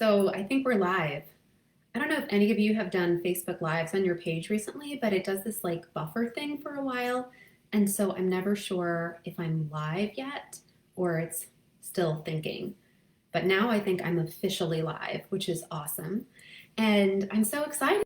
So I think we're live. I don't know if any of you have done Facebook Lives on your page recently, but it does this like buffer thing for a while. And so I'm never sure if I'm live yet or it's still thinking. But now I think I'm officially live, which is awesome. And I'm so excited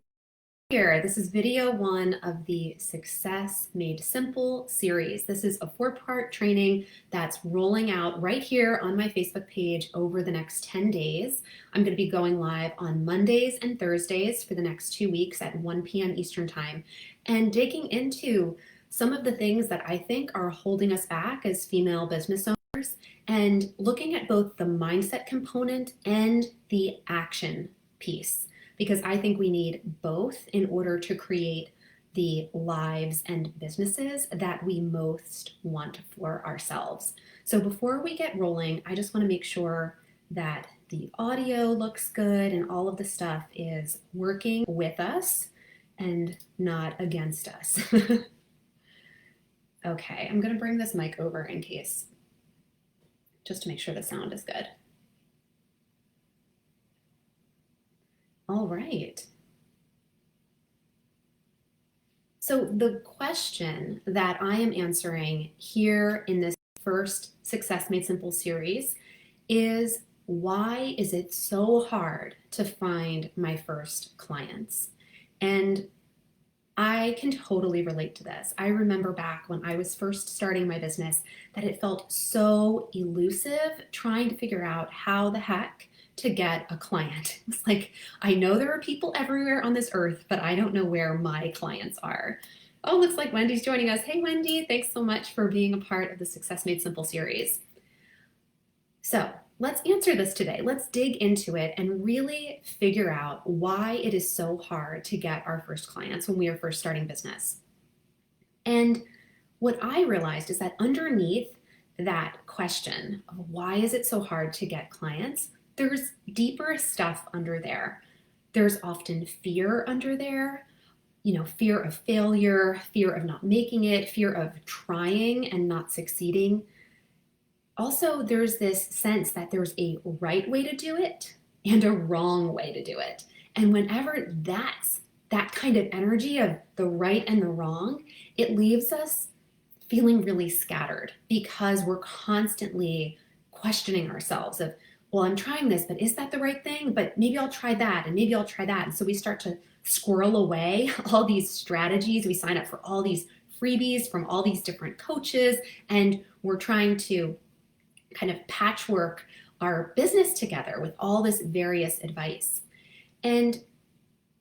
here. This is video one of the Success Made Simple series. This is a 4-part training that's rolling out right here on my Facebook page over the next 10 days. I'm going to be going live on Mondays and Thursdays for the next 2 weeks at 1 p.m. Eastern Time and digging into some of the things that I think are holding us back as female business owners and looking at both the mindset component and the action piece, because I think we need both in order to create the lives and businesses that we most want for ourselves. So before we get rolling, I just want to make sure that the audio looks good and all of the stuff is working with us and not against us. Okay, I'm going to bring this mic over in case, just to make sure the sound is good. All right. So the question that I am answering here in this first Success Made Simple series is, why is it so hard to find my first clients? And I can totally relate to this. I remember back when I was first starting my business that it felt so elusive trying to figure out how the heck to get a client. It's like, I know there are people everywhere on this earth, but I don't know where my clients are. Oh, looks like Wendy's joining us. Hey, Wendy, thanks so much for being a part of the Success Made Simple series. So let's answer this today. Let's dig into it and really figure out why it is so hard to get our first clients when we are first starting business. And what I realized is that underneath that question of why is it so hard to get clients, there's deeper stuff under there. There's often fear under there, fear of failure, fear of not making it, fear of trying and not succeeding. Also, there's this sense that there's a right way to do it and a wrong way to do it. And whenever that's that kind of energy of the right and the wrong, it leaves us feeling really scattered because we're constantly questioning ourselves of, well, I'm trying this, but is that the right thing? But maybe I'll try that, and maybe I'll try that. And so we start to squirrel away all these strategies. We sign up for all these freebies from all these different coaches, and we're trying to kind of patchwork our business together with all this various advice. And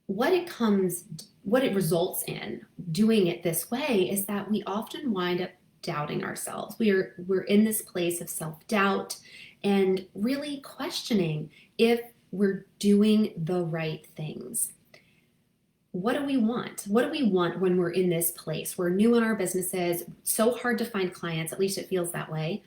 what it results in doing it this way is that we often wind up doubting ourselves. We're in this place of self-doubt and really questioning if we're doing the right things. What do we want? What do we want when we're in this place? We're new in our businesses, so hard to find clients, at least it feels that way.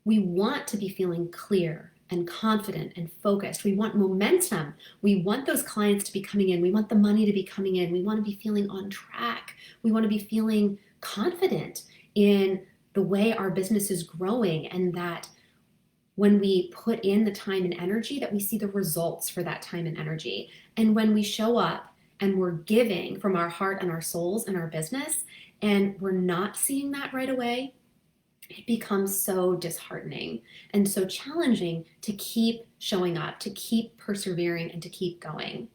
We want to be feeling clear and confident and focused. We want momentum. We want those clients to be coming in. We want the money to be coming in. We want to be feeling on track. We want to be feeling confident in the way our business is growing, and that when we put in the time and energy, that we see the results for that time and energy. And when we show up and we're giving from our heart and our souls and our business, and we're not seeing that right away, it becomes so disheartening and so challenging to keep showing up, to keep persevering, and to keep going.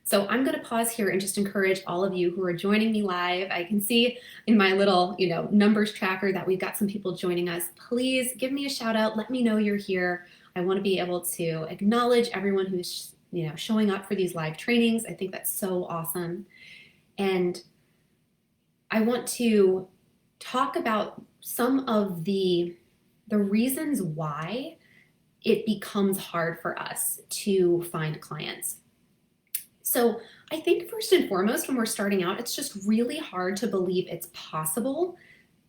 So I'm going to pause here and just encourage all of you who are joining me live. I can see in my little, numbers tracker that we've got some people joining us. Please give me a shout out. Let me know you're here. I want to be able to acknowledge everyone who's, showing up for these live trainings. I think that's so awesome. And I want to talk about some of the reasons why it becomes hard for us to find clients. So I think first and foremost, when we're starting out, it's just really hard to believe it's possible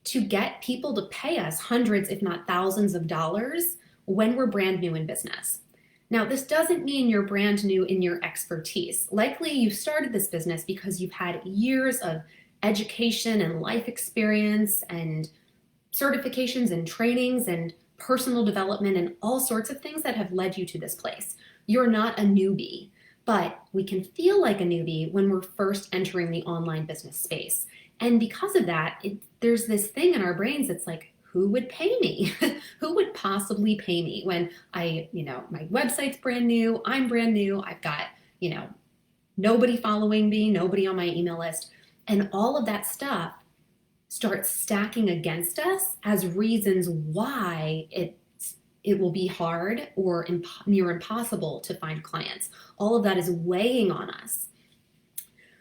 to get people to pay us hundreds, if not thousands of dollars when we're brand new in business. Now, this doesn't mean you're brand new in your expertise. Likely you started this business because you've had years of education and life experience and certifications and trainings and personal development and all sorts of things that have led you to this place. You're not a newbie, but we can feel like a newbie when we're first entering the online business space. And because of that, there's this thing in our brains that's like, who would pay me? Who would possibly pay me when my website's brand new, I'm brand new, I've got, nobody following me, nobody on my email list. And all of that stuff starts stacking against us as reasons why it will be hard or near impossible to find clients. All of that is weighing on us.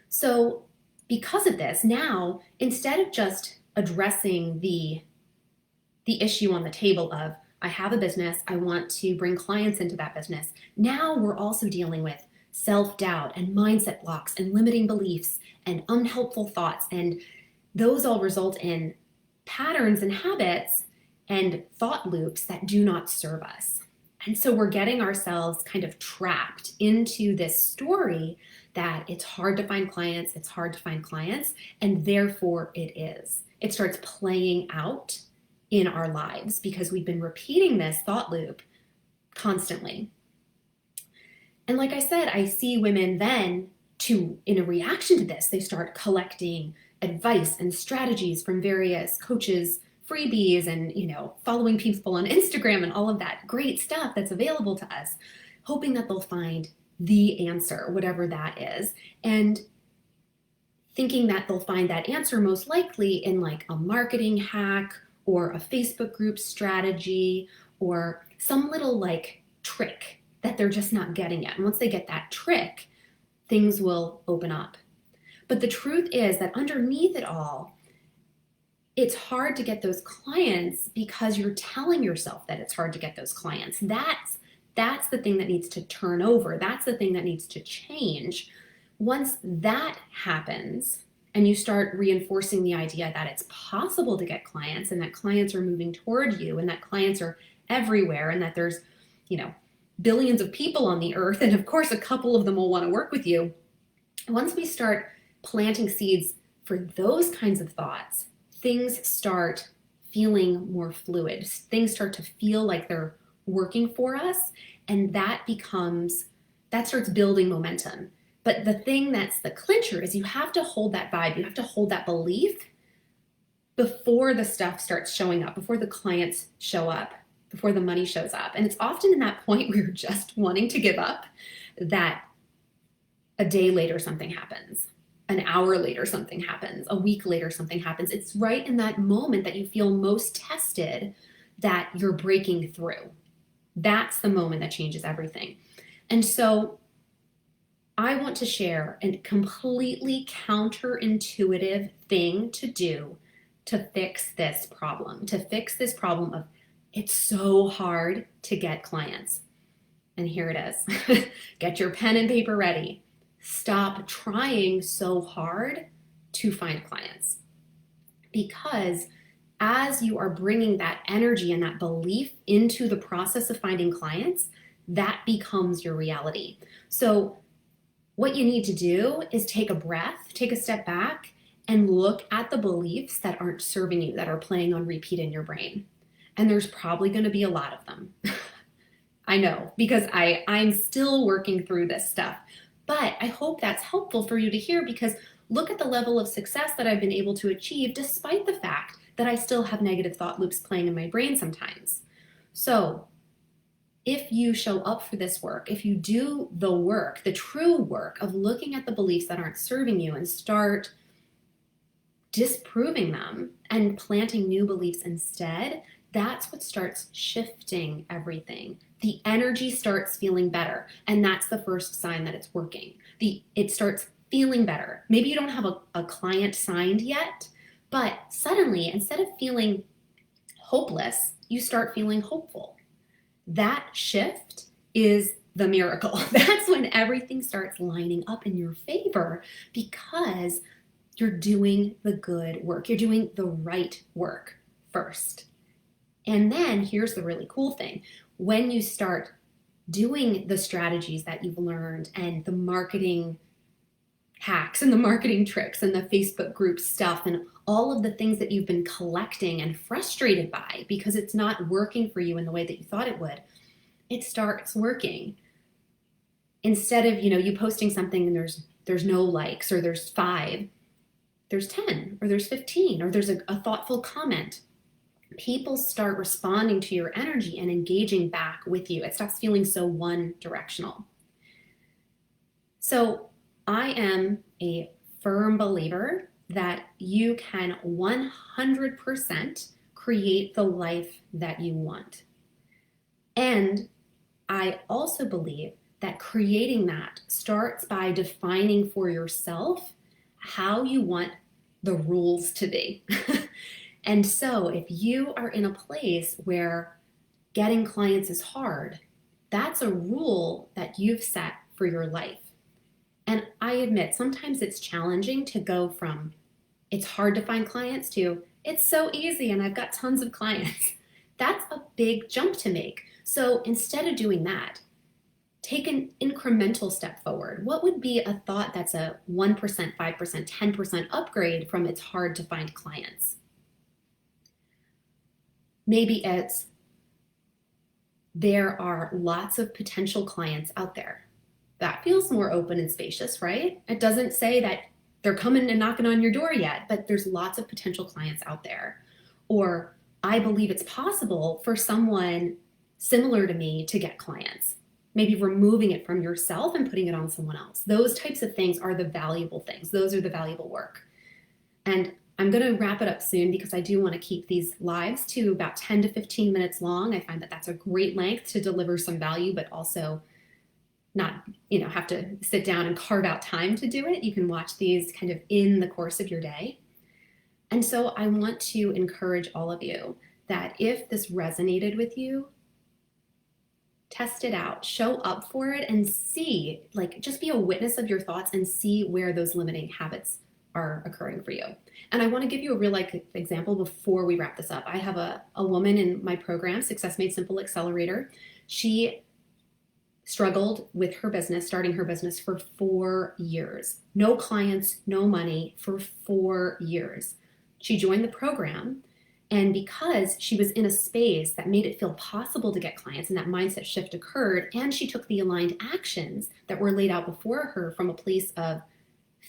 So because of this, now, instead of just addressing the issue on the table of, I have a business, I want to bring clients into that business, now we're also dealing with self-doubt and mindset blocks and limiting beliefs and unhelpful thoughts. And those all result in patterns and habits and thought loops that do not serve us. And so we're getting ourselves kind of trapped into this story that it's hard to find clients, and therefore it is. It starts playing out in our lives because we've been repeating this thought loop constantly. And like I said, I see women then in a reaction to this, they start collecting advice and strategies from various coaches, freebies, and following people on Instagram and all of that great stuff that's available to us, hoping that they'll find the answer, whatever that is, and thinking that they'll find that answer most likely in like a marketing hack or a Facebook group strategy or some little like trick that they're just not getting yet. And once they get that trick, things will open up. But the truth is that underneath it all, it's hard to get those clients because you're telling yourself that it's hard to get those clients. That's the thing that needs to turn over. That's the thing that needs to change. Once that happens and you start reinforcing the idea that it's possible to get clients and that clients are moving toward you and that clients are everywhere and that there's, billions of people on the earth, and of course a couple of them will want to work with you. Once we start planting seeds for those kinds of thoughts, things start feeling more fluid. Things start to feel like they're working for us, and that starts building momentum. But the thing that's the clincher is you have to hold that vibe, you have to hold that belief before the stuff starts showing up, before the clients show up, before the money shows up. And it's often in that point where you're just wanting to give up that a day later something happens, an hour later something happens, a week later something happens. It's right in that moment that you feel most tested that you're breaking through. That's the moment that changes everything. And so I want to share a completely counterintuitive thing to do to fix this problem of it's so hard to get clients. And here it is. Get your pen and paper ready. Stop trying so hard to find clients. Because as you are bringing that energy and that belief into the process of finding clients, that becomes your reality. So what you need to do is take a breath, take a step back, and look at the beliefs that aren't serving you, that are playing on repeat in your brain. And there's probably going to be a lot of them. I know, because I'm still working through this stuff. But I hope that's helpful for you to hear, because look at the level of success that I've been able to achieve despite the fact that I still have negative thought loops playing in my brain sometimes. So if you show up for this work, if you do the work, the true work of looking at the beliefs that aren't serving you and start disproving them and planting new beliefs instead, that's what starts shifting everything. The energy starts feeling better, and that's the first sign that it's working. It starts feeling better. Maybe you don't have a client signed yet, but suddenly, instead of feeling hopeless, you start feeling hopeful. That shift is the miracle. That's when everything starts lining up in your favor, because you're doing the good work. You're doing the right work first. And then here's the really cool thing. When you start doing the strategies that you've learned and the marketing hacks and the marketing tricks and the Facebook group stuff and all of the things that you've been collecting and frustrated by because it's not working for you in the way that you thought it would, it starts working. Instead of, you posting something and there's no likes, or there's 5, there's 10, or there's 15, or there's a thoughtful comment. People start responding to your energy and engaging back with you. It stops feeling so one directional. So I am a firm believer that you can 100% create the life that you want. And I also believe that creating that starts by defining for yourself how you want the rules to be. And so if you are in a place where getting clients is hard, that's a rule that you've set for your life. And I admit, sometimes it's challenging to go from it's hard to find clients to it's so easy and I've got tons of clients. That's a big jump to make. So instead of doing that, take an incremental step forward. What would be a thought that's a 1%, 5%, 10% upgrade from it's hard to find clients? Maybe it's there are lots of potential clients out there. That feels more open and spacious, right? It doesn't say that they're coming and knocking on your door yet, but there's lots of potential clients out there. Or I believe it's possible for someone similar to me to get clients. Maybe removing it from yourself and putting it on someone else. Those types of things are the valuable things. Those are the valuable work. And I'm going to wrap it up soon because I do want to keep these lives to about 10 to 15 minutes long. I find that that's a great length to deliver some value, but also not, have to sit down and carve out time to do it. You can watch these kind of in the course of your day. And so I want to encourage all of you that if this resonated with you, test it out, show up for it, and see, just be a witness of your thoughts and see where those limiting habits are occurring for you. And I want to give you a real example before we wrap this up. I have a woman in my program, Success Made Simple Accelerator. She struggled with her business, starting her business for 4 years. No clients, no money for 4 years. She joined the program, and because she was in a space that made it feel possible to get clients and that mindset shift occurred, and she took the aligned actions that were laid out before her from a place of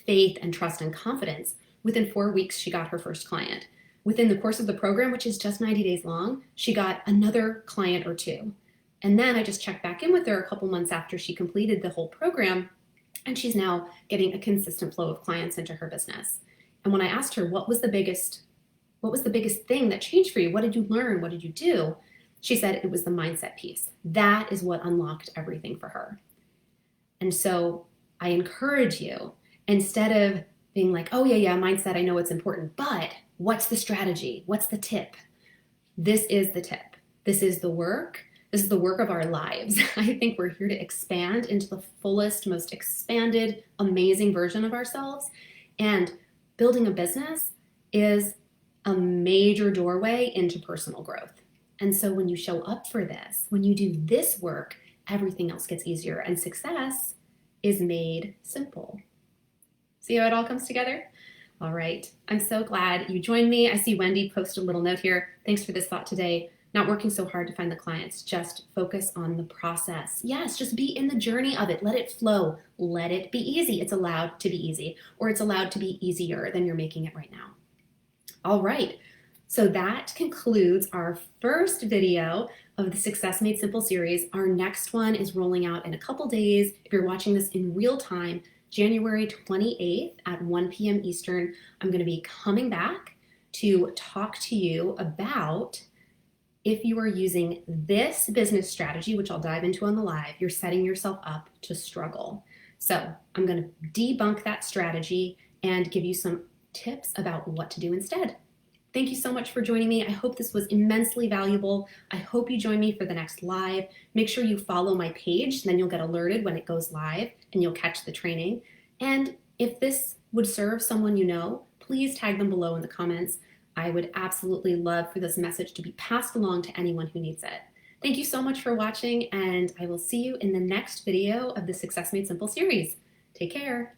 faith and trust and confidence, within 4 weeks, she got her first client. Within the course of the program, which is just 90 days long, she got another client or 2. And then I just checked back in with her a couple months after she completed the whole program, and she's now getting a consistent flow of clients into her business. And when I asked her, what was the biggest thing that changed for you? What did you learn? What did you do? She said it was the mindset piece. That is what unlocked everything for her. And so I encourage you, instead of being like, oh yeah, mindset, I know it's important, but what's the strategy? What's the tip? This is the tip. This is the work. This is the work of our lives. I think we're here to expand into the fullest, most expanded, amazing version of ourselves. And building a business is a major doorway into personal growth. And so when you show up for this, when you do this work, everything else gets easier, and success is made simple. See how it all comes together? All right. I'm so glad you joined me. I see Wendy posted a little note here. Thanks for this thought today. Not working so hard to find the clients. Just focus on the process. Yes, just be in the journey of it. Let it flow. Let it be easy. It's allowed to be easy, or it's allowed to be easier than you're making it right now. All right. So that concludes our first video of the Success Made Simple series. Our next one is rolling out in a couple days. If you're watching this in real time, January 28th at 1 p.m. Eastern, I'm going to be coming back to talk to you about if you are using this business strategy, which I'll dive into on the live, you're setting yourself up to struggle. So I'm going to debunk that strategy and give you some tips about what to do instead. Thank you so much for joining me. I hope this was immensely valuable. I hope you join me for the next live. Make sure you follow my page, then you'll get alerted when it goes live and you'll catch the training. And if this would serve someone you know, please tag them below in the comments. I would absolutely love for this message to be passed along to anyone who needs it. Thank you so much for watching, and I will see you in the next video of the Success Made Simple series. Take care.